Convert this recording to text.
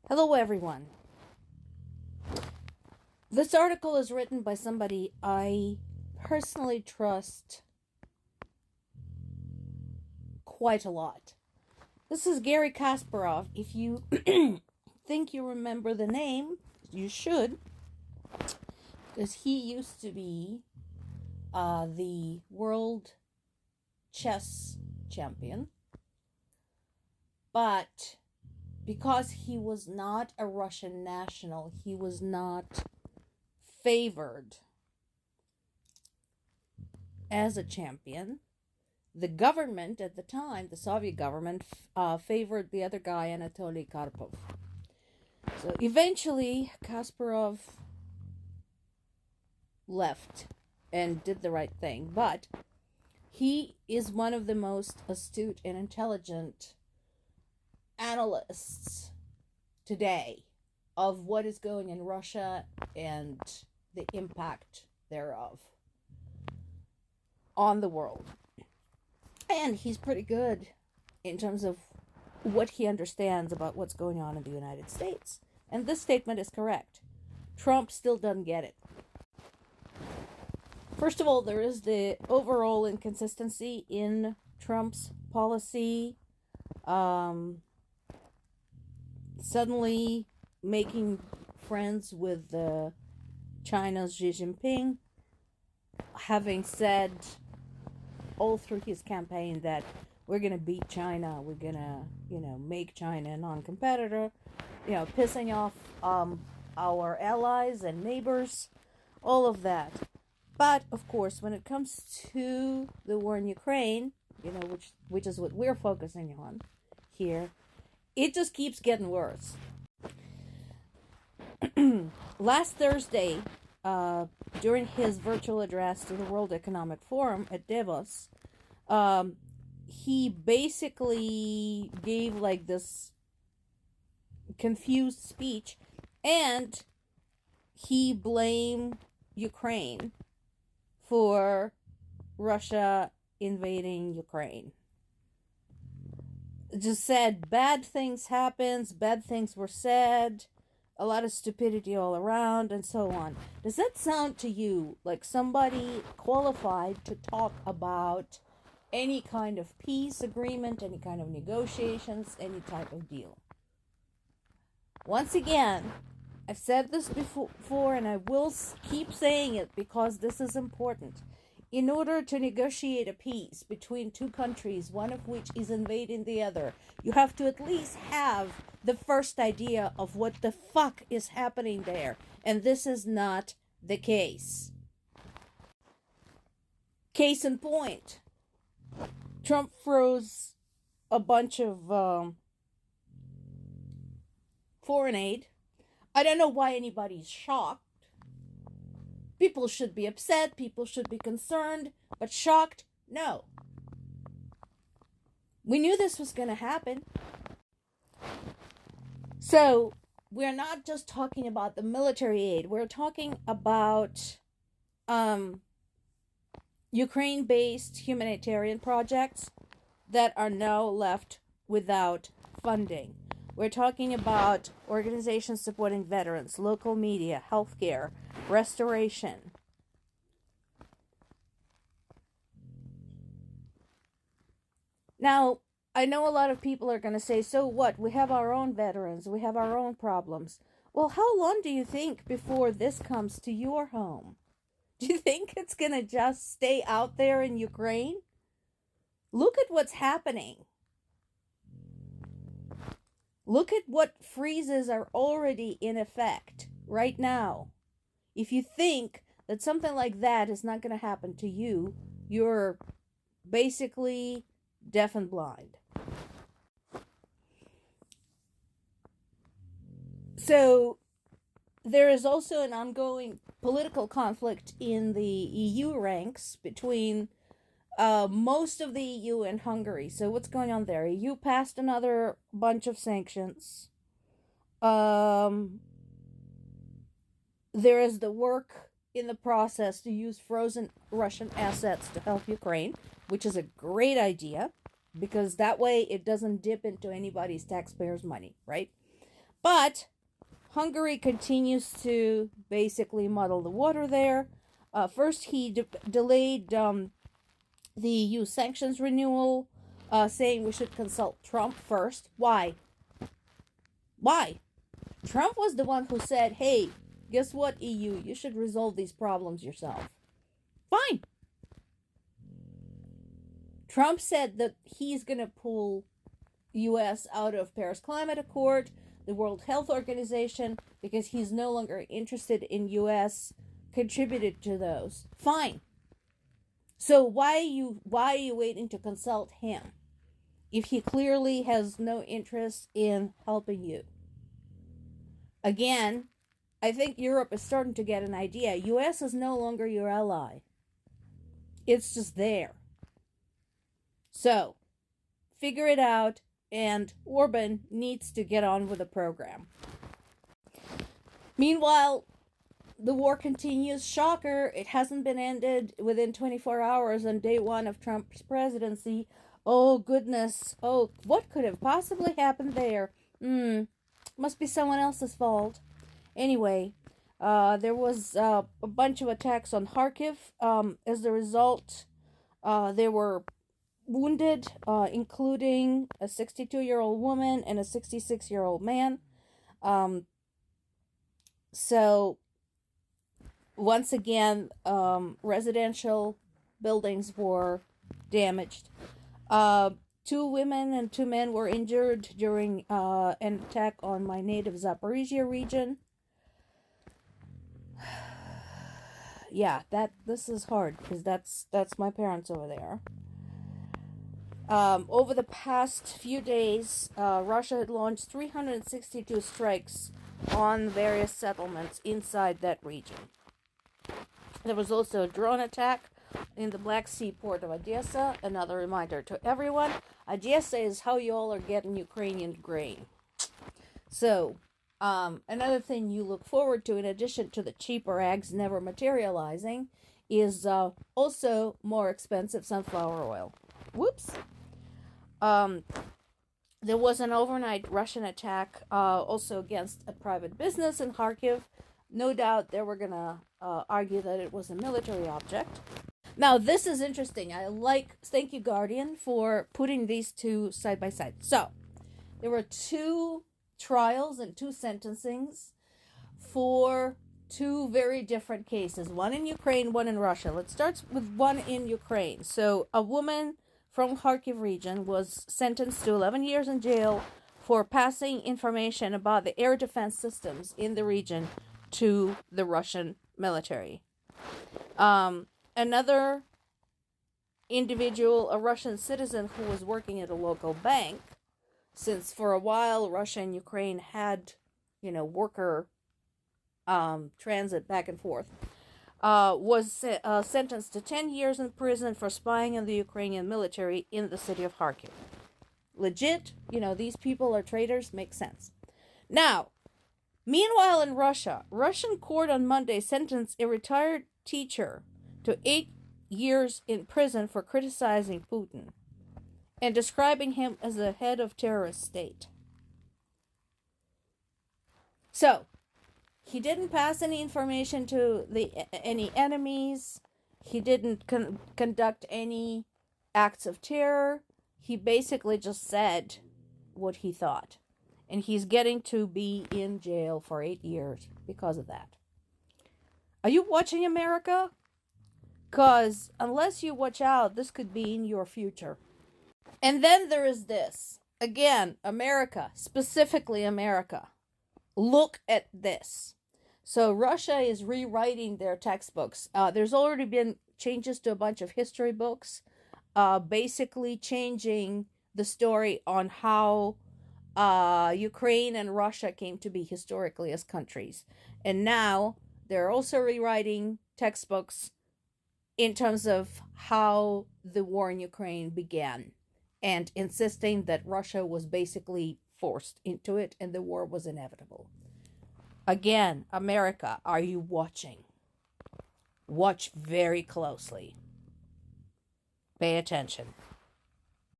Hello, everyone. This article is written by somebody I personally trust quite a lot. This is Garry Kasparov. If you think you remember the name, you should, because he used to be the world chess champion. But because he was not a Russian national, he was not favored as a champion. The government at the time, the Soviet government, favored the other guy, Anatoly Karpov. So eventually, Kasparov left and did the right thing. But he is one of the most astute and intelligent analysts today of what is going in Russia and the impact thereof on the world. And he's pretty good in terms of what he understands about what's going on in the United States. And this statement is correct. Trump still doesn't get it. First of all, there is the overall inconsistency in Trump's policy. Suddenly making friends with China's Xi Jinping, having said all through his campaign that we're going to beat China, we're going to, make China a non-competitor, pissing off our allies and neighbors, all of that. But, of course, when it comes to the war in Ukraine, which is what we're focusing on here, it just keeps getting worse. Last Thursday, during his virtual address to the World Economic Forum at Davos, he basically gave like this confused speech, and he blamed Ukraine for Russia invading Ukraine. Just said bad things happened, bad things were said, a lot of stupidity all around, and so on. Does that sound to you like somebody qualified to talk about any kind of peace agreement, any kind of negotiations, any type of deal? Once again, I've said this before, and I will keep saying it because this is important. In order to negotiate a peace between two countries, one of which is invading the other, you have to at least have the first idea of what the fuck is happening there. And this is not the case. Case in point, Trump froze a bunch of foreign aid. I don't know why anybody's shocked. People should be upset, people should be concerned, but shocked? No. We knew this was going to happen. So, we're not just talking about the military aid, we're talking about Ukraine-based humanitarian projects that are now left without funding. We're talking about organizations supporting veterans, local media, healthcare, restoration. Now, I know a lot of people are going to say, so what? We have our own veterans. We have our own problems. Well, how long do you think before this comes to your home? Do you think it's going to just stay out there in Ukraine? Look at what's happening. Look at what freezes are already in effect right now. If you think that something like that is not going to happen to you, you're basically deaf and blind. So there is also an ongoing political conflict in the EU ranks between most of the EU and Hungary. So what's going on there? EU passed another bunch of sanctions. There is the work in the process to use frozen Russian assets to help Ukraine, which is a great idea because that way it doesn't dip into anybody's taxpayers' money, right? But Hungary continues to basically muddle the water there. First, he delayed the EU sanctions renewal, saying we should consult Trump first. Why? Why? Trump was the one who said, hey, guess what, EU? You should resolve these problems yourself. Fine. Trump said that he's going to pull U.S. out of Paris Climate Accord, the World Health Organization, because he's no longer interested in U.S. contributed to those. Fine. So why are you waiting to consult him if he clearly has no interest in helping you? Again, I think Europe is starting to get an idea. U.S. is no longer your ally. It's just there. So, figure it out, and Orban needs to get on with the program. Meanwhile, the war continues. Shocker, it hasn't been ended within 24 hours on day one of Trump's presidency. Oh, goodness. Oh, what could have possibly happened there? Must be someone else's fault. Anyway, there was a bunch of attacks on Kharkiv. As a result, there were wounded, including a 62-year-old woman and a 66-year-old man. So, once again, residential buildings were damaged. 2 women and 2 men were injured during an attack on my native Zaporizhia region. Yeah, this is hard because that's my parents over there. Over the past few days, Russia had launched 362 strikes on various settlements inside that region. There was also a drone attack in the Black Sea port of Odessa. Another reminder to everyone, Odessa is how you all are getting Ukrainian grain. So, another thing you look forward to, in addition to the cheaper eggs never materializing, is also more expensive sunflower oil. Whoops. There was an overnight Russian attack also against a private business in Kharkiv. No doubt they were going to argue that it was a military object. Now, this is interesting. Thank you, Guardian, for putting these two side by side. So, there were 2 trials and 2 sentencings for 2 very different cases. One in Ukraine, one in Russia. Let's start with one in Ukraine. So, a woman from Kharkiv region was sentenced to 11 years in jail for passing information about the air defense systems in the region to the Russian military. Another individual, a Russian citizen who was working at a local bank, since for a while Russia and Ukraine had, worker transit back and forth, was sentenced to 10 years in prison for spying on the Ukrainian military in the city of Kharkiv. Legit, these people are traitors, makes sense. Now, meanwhile in Russia, Russian court on Monday sentenced a retired teacher to 8 years in prison for criticizing Putin and describing him as the head of terrorist state. So, he didn't pass any information to any enemies. He didn't conduct any acts of terror. He basically just said what he thought. And he's getting to be in jail for 8 years because of that. Are you watching, America? Because unless you watch out, this could be in your future. And then there is this. Again, America, specifically America. Look at this. So Russia is rewriting their textbooks. There's already been changes to a bunch of history books, basically changing the story on how Ukraine and Russia came to be historically as countries. And now they're also rewriting textbooks in terms of how the war in Ukraine began, and insisting that Russia was basically forced into it and the war was inevitable. Again, America, are you watching? Watch very closely. Pay attention.